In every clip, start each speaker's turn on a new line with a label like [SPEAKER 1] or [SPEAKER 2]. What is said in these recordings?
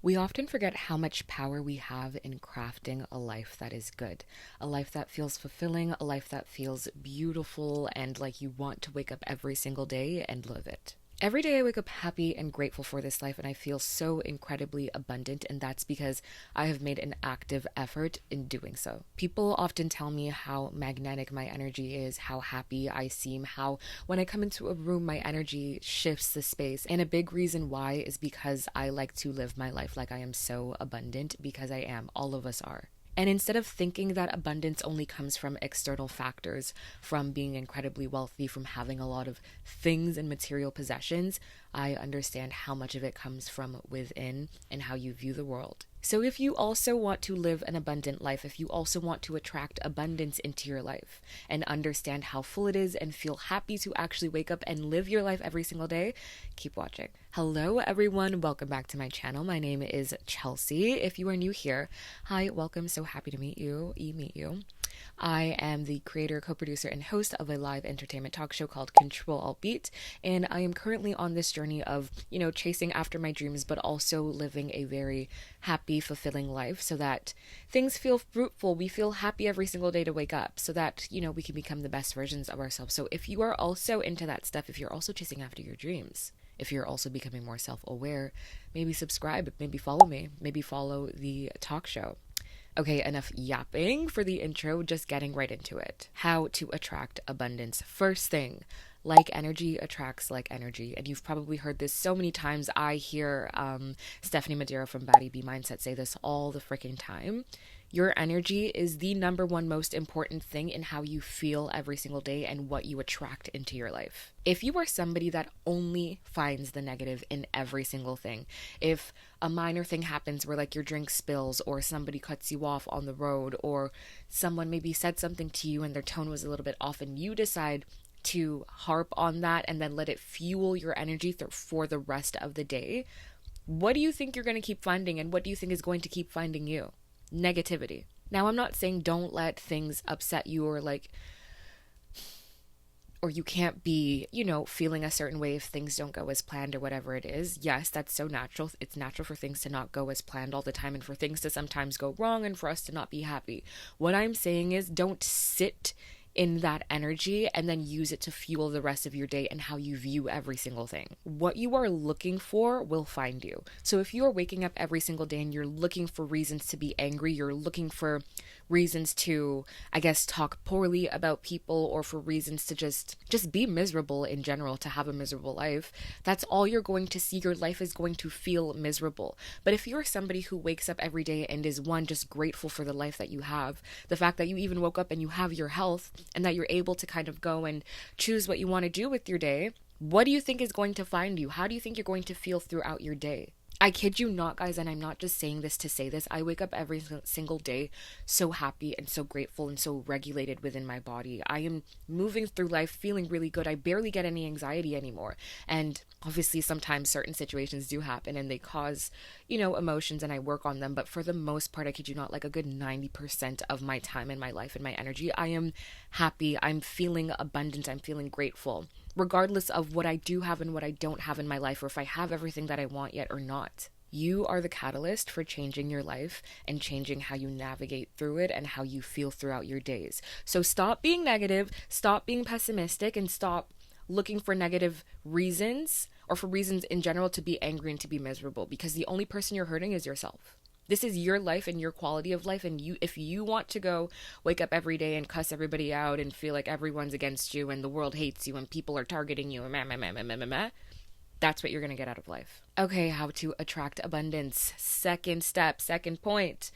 [SPEAKER 1] We often forget how much power we have in crafting a life that is good, a life that feels fulfilling, a life that feels beautiful and like you want to wake up every single day and live it. Every day I wake up happy and grateful for this life, and I feel so incredibly abundant, and that's because I have made an active effort in doing so. People often tell me how magnetic my energy is, how happy I seem, how when I come into a room, my energy shifts the space. And a big reason why is because I like to live my life like I am so abundant, because I am. All of us are. And instead of thinking that abundance only comes from external factors, from being incredibly wealthy, from having a lot of things and material possessions, I understand how much of it comes from within and how you view the world. So if you also want to live an abundant life, if you also want to attract abundance into your life and understand how full it is and feel happy to actually wake up and live your life every single day, keep watching. Hello everyone, welcome back to my channel. My name is Chelsea. If you are new here, hi, welcome, so happy to meet you. I am the creator, co-producer, and host of a live entertainment talk show called CTRL+ALT+BEAT, and I am currently on this journey of, chasing after my dreams, but also living a very happy, fulfilling life so that things feel fruitful. We feel happy every single day to wake up so that, we can become the best versions of ourselves. So if you are also into that stuff, if you're also chasing after your dreams, if you're also becoming more self-aware, maybe subscribe, maybe follow me, maybe follow the talk show. Okay, enough yapping for the intro, just getting right into it. How to attract abundance. First thing, like energy attracts like energy. And you've probably heard this so many times. I hear Stephanie Madeira from Batty Bee Mindset say this all the freaking time. Your energy is the number one most important thing in how you feel every single day and what you attract into your life. If you are somebody that only finds the negative in every single thing, if a minor thing happens where like your drink spills or somebody cuts you off on the road or someone maybe said something to you and their tone was a little bit off and you decide to harp on that and then let it fuel your energy for the rest of the day, what do you think you're going to keep finding, and what do you think is going to keep finding you? Negativity. Now, I'm not saying don't let things upset you or you can't be, feeling a certain way if things don't go as planned or whatever it is. Yes, that's so natural. It's natural for things to not go as planned all the time and for things to sometimes go wrong and for us to not be happy. What I'm saying is don't sit in that energy and then use it to fuel the rest of your day and how you view every single thing. What you are looking for will find you. So if you are waking up every single day and you're looking for reasons to be angry, you're looking for reasons to, talk poorly about people, or for reasons to just be miserable in general, to have a miserable life, that's all you're going to see. Your life is going to feel miserable. But if you're somebody who wakes up every day and is just grateful for the life that you have, the fact that you even woke up and you have your health, and that you're able to kind of go and choose what you want to do with your day, what do you think is going to find you? How do you think you're going to feel throughout your day? I kid you not, guys, and I'm not just saying this to say this. I wake up every single day so happy and so grateful and so regulated within my body. I am moving through life feeling really good. I barely get any anxiety anymore. And obviously, sometimes certain situations do happen and they cause, emotions, and I work on them. But for the most part, I kid you not, like a good 90% of my time in my life and my energy, I am happy. I'm feeling abundant. I'm feeling grateful, regardless of what I do have and what I don't have in my life, or if I have everything that I want yet or not. You are the catalyst for changing your life and changing how you navigate through it and how you feel throughout your days. So stop being negative, stop being pessimistic, and stop looking for negative reasons or for reasons in general to be angry and to be miserable, because the only person you're hurting is yourself. This is your life and your quality of life, and if you want to go wake up every day and cuss everybody out and feel like everyone's against you and the world hates you and people are targeting you, that's what you're going to get out of life. Okay, how to attract abundance. Second step, second point.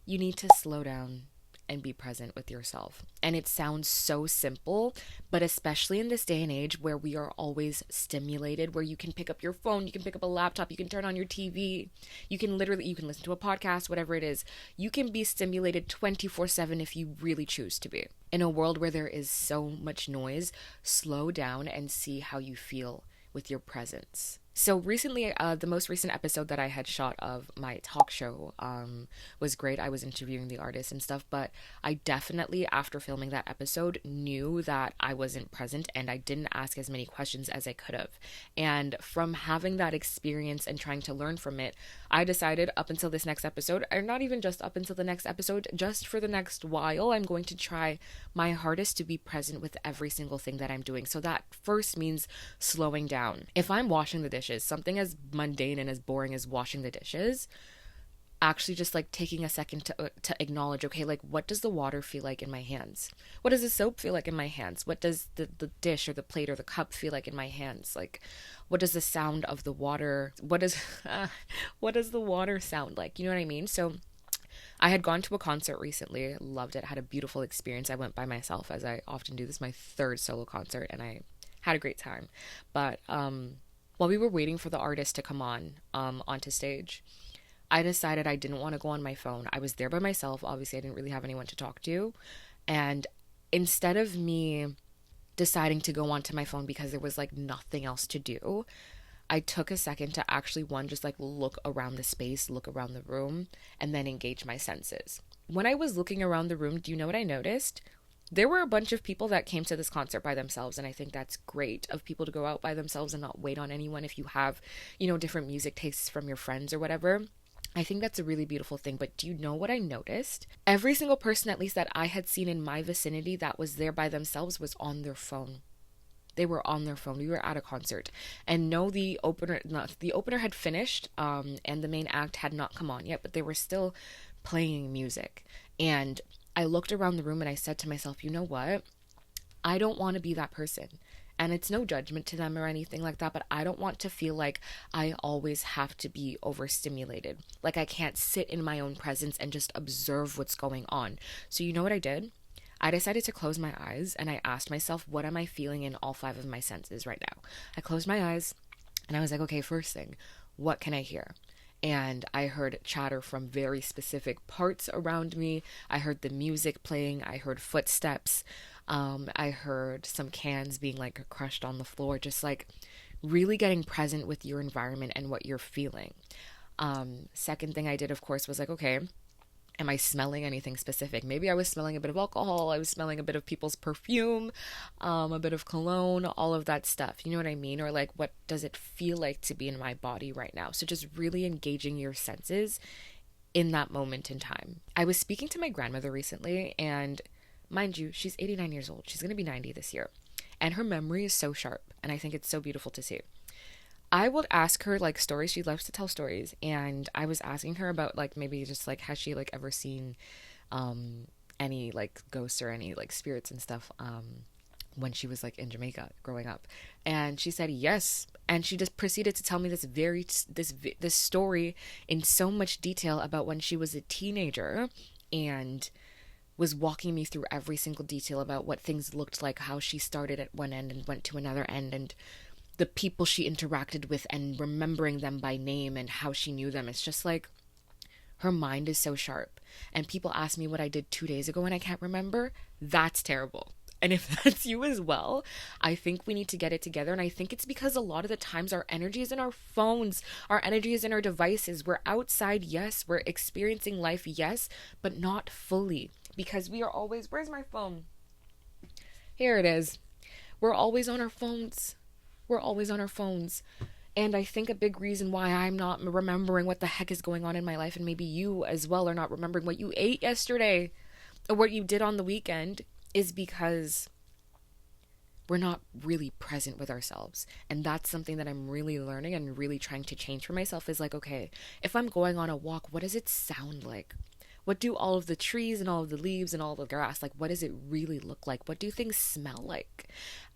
[SPEAKER 1] You need to slow down and be present with yourself. And it sounds so simple, but especially in this day and age where we are always stimulated, where you can pick up your phone, you can pick up a laptop, you can turn on your TV, you can listen to a podcast, whatever it is. You can be stimulated 24/7 if you really choose to be. In a world where there is so much noise, slow down and see how you feel with your presence. So recently, the most recent episode that I had shot of my talk show was great. I was interviewing the artists and stuff, but I definitely, after filming that episode, knew that I wasn't present and I didn't ask as many questions as I could have. And from having that experience and trying to learn from it, I decided up until this next episode, or not even just up until the next episode, just for the next while, I'm going to try my hardest to be present with every single thing that I'm doing. So that first means slowing down. If I'm washing the dishes, something as mundane and as boring as washing the dishes, actually just like taking a second to acknowledge, okay, like what does the water feel like in my hands? What does the soap feel like in my hands? What does the dish or the plate or the cup feel like in my hands? Like what does the sound of the water, what does what does the water sound like? You know what I mean? So I had gone to a concert recently, loved it, had a beautiful experience. I went by myself, as I often do. This is my third solo concert, and I had a great time. But while we were waiting for the artist to come onto stage, I decided I didn't want to go on my phone. I was there by myself. Obviously, I didn't really have anyone to talk to. And instead of me deciding to go onto my phone because there was like nothing else to do, I took a second to actually, one, just like look around the space, look around the room, and then engage my senses. When I was looking around the room, do you know what I noticed? There were a bunch of people that came to this concert by themselves, and I think that's great of people to go out by themselves and not wait on anyone if you have, different music tastes from your friends or whatever. I think that's a really beautiful thing. But do you know what I noticed? Every single person, at least that I had seen in my vicinity that was there by themselves, was on their phone. They were on their phone. We were at a concert, and no, the opener had finished, and the main act had not come on yet, but they were still playing music. And I looked around the room and I said to myself, you know what? I don't want to be that person. And it's no judgment to them or anything like that, but I don't want to feel like I always have to be overstimulated. Like I can't sit in my own presence and just observe what's going on. So you know what I did? I decided to close my eyes and I asked myself, what am I feeling in all five of my senses right now? I closed my eyes and I was like, okay, first thing, what can I hear? And I heard chatter from very specific parts around me. I heard the music playing. I heard footsteps. I heard some cans being like crushed on the floor, just like really getting present with your environment and what you're feeling. Second thing I did, of course, was like, okay, am I smelling anything specific? Maybe I was smelling a bit of alcohol. I was smelling a bit of people's perfume, a bit of cologne, all of that stuff. You know what I mean? Or like, what does it feel like to be in my body right now? So just really engaging your senses in that moment in time. I was speaking to my grandmother recently, and mind you, she's 89 years old. She's going to be 90 this year. And her memory is so sharp, and I think it's so beautiful to see. I would ask her like stories. She loves to tell stories, and I was asking her about like maybe just like has she like ever seen any like ghosts or any like spirits and stuff when she was like in Jamaica growing up. And she said yes, and she just proceeded to tell me this story in so much detail about when she was a teenager, and was walking me through every single detail about what things looked like, how she started at one end and went to another end, and the people she interacted with and remembering them by name and how she knew them. It's just like her mind is so sharp. And people ask me what I did 2 days ago and I can't remember. That's terrible. And if that's you as well, I think we need to get it together. And I think it's because a lot of the times our energy is in our phones, our energy is in our devices. We're outside, yes. We're experiencing life, yes, but not fully. Because we are always, where's my phone? Here it is. We're always on our phones. We're always on our phones. And I think a big reason why I'm not remembering what the heck is going on in my life, and maybe you as well are not remembering what you ate yesterday or what you did on the weekend, is because we're not really present with ourselves. And that's something that I'm really learning and really trying to change for myself, is like, okay, if I'm going on a walk, what does it sound like? What do all of the trees and all of the leaves and all the grass, like, what does it really look like? What do things smell like?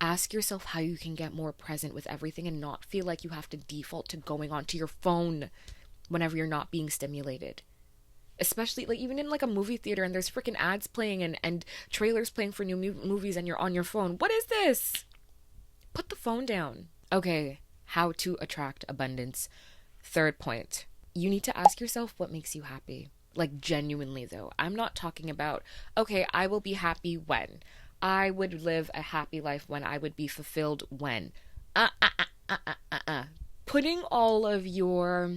[SPEAKER 1] Ask yourself how you can get more present with everything and not feel like you have to default to going onto your phone whenever you're not being stimulated. Especially, like, even in, like, a movie theater and there's freaking ads playing and trailers playing for new movies and you're on your phone. What is this? Put the phone down. Okay, how to attract abundance. Third point. You need to ask yourself what makes you happy. Like, genuinely, though. I'm not talking about, okay, I will be happy when. I would live a happy life when. I would be fulfilled when. putting all of your,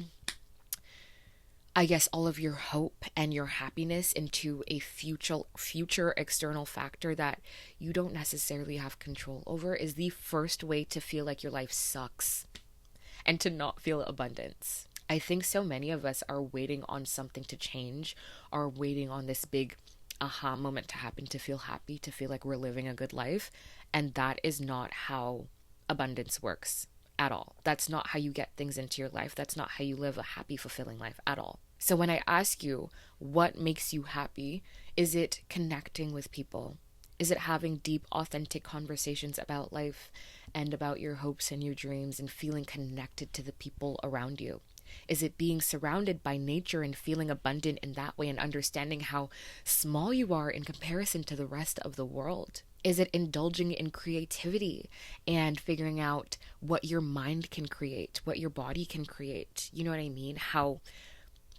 [SPEAKER 1] I guess, all of your hope and your happiness into a future external factor that you don't necessarily have control over is the first way to feel like your life sucks and to not feel abundance. I think so many of us are waiting on something to change, are waiting on this big aha moment to happen to feel happy, to feel like we're living a good life. And that is not how abundance works at all. That's not how you get things into your life. That's not how you live a happy, fulfilling life at all. So when I ask you what makes you happy, is it connecting with people? Is it having deep, authentic conversations about life and about your hopes and your dreams and feeling connected to the people around you? Is it being surrounded by nature and feeling abundant in that way and understanding how small you are in comparison to the rest of the world? Is it indulging in creativity and figuring out what your mind can create, what your body can create? You know what I mean? How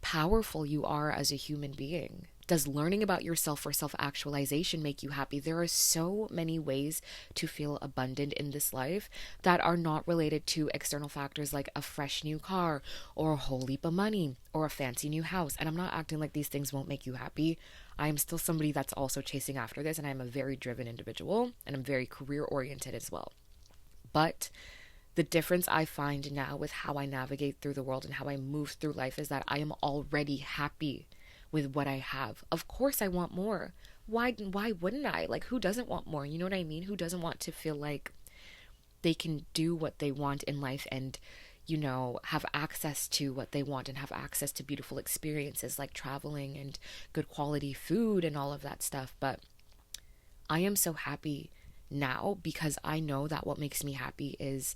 [SPEAKER 1] powerful you are as a human being. Does learning about yourself or self-actualization make you happy? There are so many ways to feel abundant in this life that are not related to external factors like a fresh new car or a whole heap of money or a fancy new house. And I'm not acting like these things won't make you happy. I am still somebody that's also chasing after this, and I'm a very driven individual, and I'm very career oriented as well. But the difference I find now with how I navigate through the world and how I move through life is that I am already happy with what I have. Of course I want more. Why wouldn't I? Like, who doesn't want more? You know what I mean? Who doesn't want to feel like they can do what they want in life and, you know, have access to what they want and have access to beautiful experiences like traveling and good quality food and all of that stuff. But I am so happy now because I know that what makes me happy is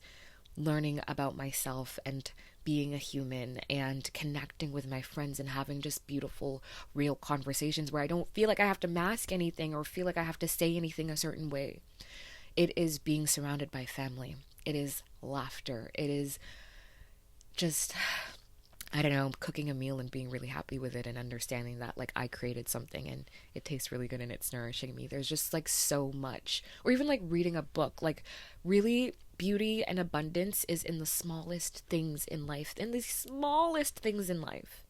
[SPEAKER 1] learning about myself and being a human and connecting with my friends and having just beautiful, real conversations where I don't feel like I have to mask anything or feel like I have to say anything a certain way. It is being surrounded by family. It is laughter. It is just, I don't know, cooking a meal and being really happy with it and understanding that like I created something and it tastes really good and it's nourishing me. There's just like so much. Or even like reading a book. Like really, beauty and abundance is in the smallest things in life. In the smallest things in life.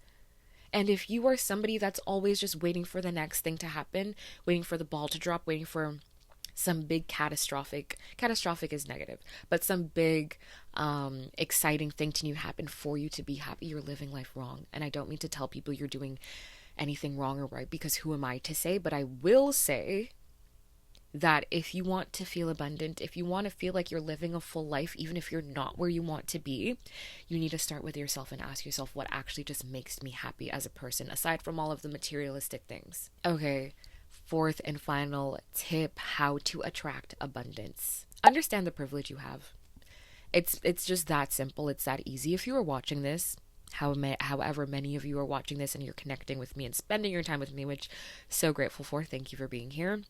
[SPEAKER 1] And if you are somebody that's always just waiting for the next thing to happen, waiting for the ball to drop, waiting for some big catastrophic is negative, but some big exciting thing to happen for you to be happy, you're living life wrong. And I don't mean to tell people you're doing anything wrong or right, because who am I to say? But I will say that if you want to feel abundant, if you want to feel like you're living a full life, even if you're not where you want to be, you need to start with yourself and ask yourself what actually just makes me happy as a person, aside from all of the materialistic things. Okay, fourth and final tip: how to attract abundance. Understand the privilege you have. It's just that simple. It's that easy. If you are watching this, however many of you are watching this and you're connecting with me and spending your time with me, which so grateful for. Thank you for being here.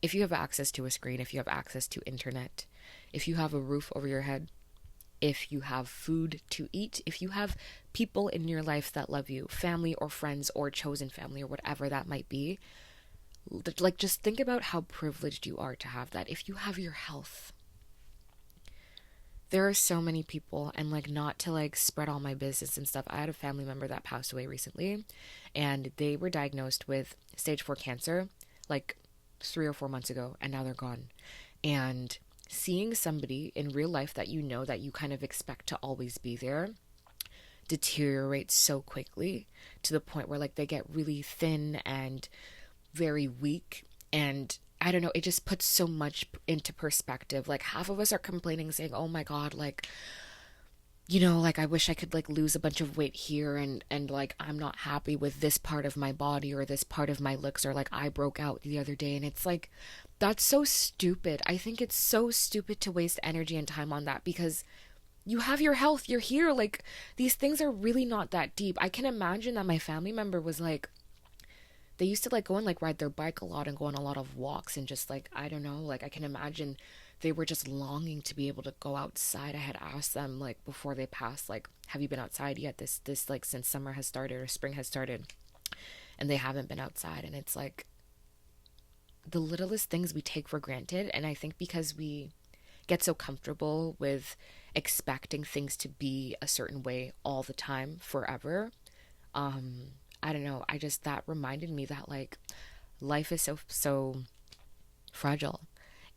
[SPEAKER 1] If you have access to a screen, if you have access to internet, if you have a roof over your head, if you have food to eat, if you have people in your life that love you, family or friends or chosen family or whatever that might be, like just think about how privileged you are to have that. If you have your health, there are so many people, and like not to like spread all my business and stuff, I had a family member that passed away recently and they were diagnosed with stage 4 cancer like 3 or 4 months ago, and now they're gone. And seeing somebody in real life that you know that you kind of expect to always be there deteriorate so quickly to the point where like they get really thin and very weak, and I don't know, it just puts so much into perspective. Like half of us are complaining saying, oh my god, like, you know, like I wish I could like lose a bunch of weight here, and like I'm not happy with this part of my body or this part of my looks, or like I broke out the other day. And it's like, that's so stupid. I think it's so stupid to waste energy and time on that, because you have your health, you're here. Like these things are really not that deep. I can imagine that my family member was like, they used to like go and like ride their bike a lot and go on a lot of walks and just like, I don't know, like I can imagine they were just longing to be able to go outside. I had asked them like before they passed, like, have you been outside yet this like since summer has started or spring has started? And they haven't been outside. And it's like the littlest things we take for granted. And I think because we get so comfortable with expecting things to be a certain way all the time, forever. I don't know. I just, that reminded me that like life is so fragile.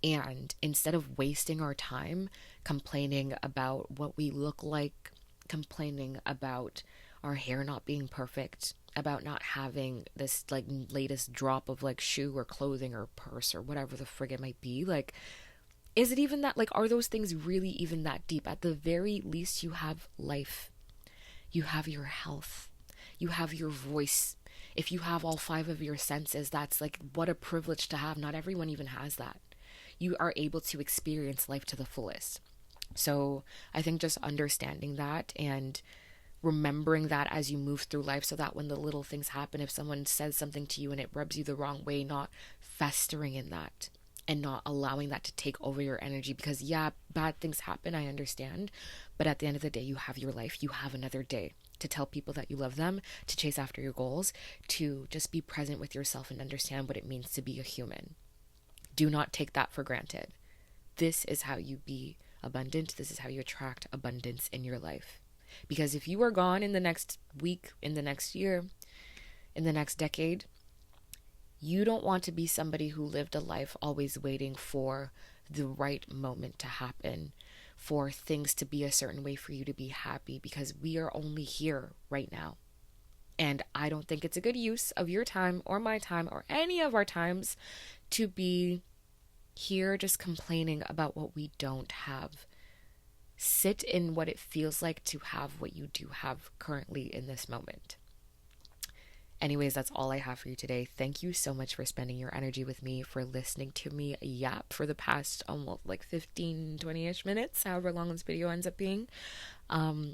[SPEAKER 1] And instead of wasting our time complaining about what we look like, complaining about our hair not being perfect, about not having this like latest drop of like shoe or clothing or purse or whatever the frig it might be, like, is it even that, like, are those things really even that deep? At the very least, you have life, you have your health, you have your voice. If you have all five of your senses, that's like what a privilege to have. Not everyone even has that. You are able to experience life to the fullest. So I think just understanding that and remembering that as you move through life, so that when the little things happen, if someone says something to you and it rubs you the wrong way, not festering in that and not allowing that to take over your energy. Because yeah, bad things happen, I understand, but at the end of the day, you have your life, you have another day to tell people that you love them, to chase after your goals, to just be present with yourself and understand what it means to be a human. Do not take that for granted. This is how you be abundant. This is how you attract abundance in your life. Because if you are gone in the next week, in the next year, in the next decade, you don't want to be somebody who lived a life always waiting for the right moment to happen, for things to be a certain way for you to be happy, because we are only here right now. And I don't think it's a good use of your time or my time or any of our times to be here just complaining about what we don't have. Sit in what it feels like to have what you do have currently in this moment. Anyways, that's all I have for you today. Thank you so much for spending your energy with me, for listening to me yap for the past almost like 15, 20-ish minutes, however long this video ends up being.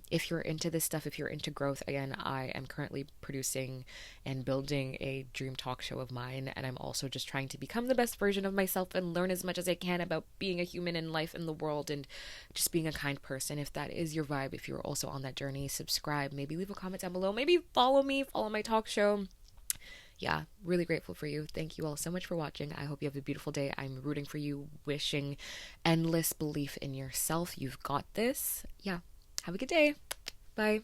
[SPEAKER 1] If you're into this stuff, if you're into growth, again, I am currently producing and building a dream talk show of mine, and I'm also just trying to become the best version of myself and learn as much as I can about being a human in life, in the world, and just being a kind person. If that is your vibe, if you're also on that journey, subscribe, maybe leave a comment down below, maybe follow me, follow my talk show. Yeah, really grateful for you. Thank you all so much for watching. I hope you have a beautiful day. I'm rooting for you, wishing endless belief in yourself. You've got this. Yeah. Have a good day. Bye.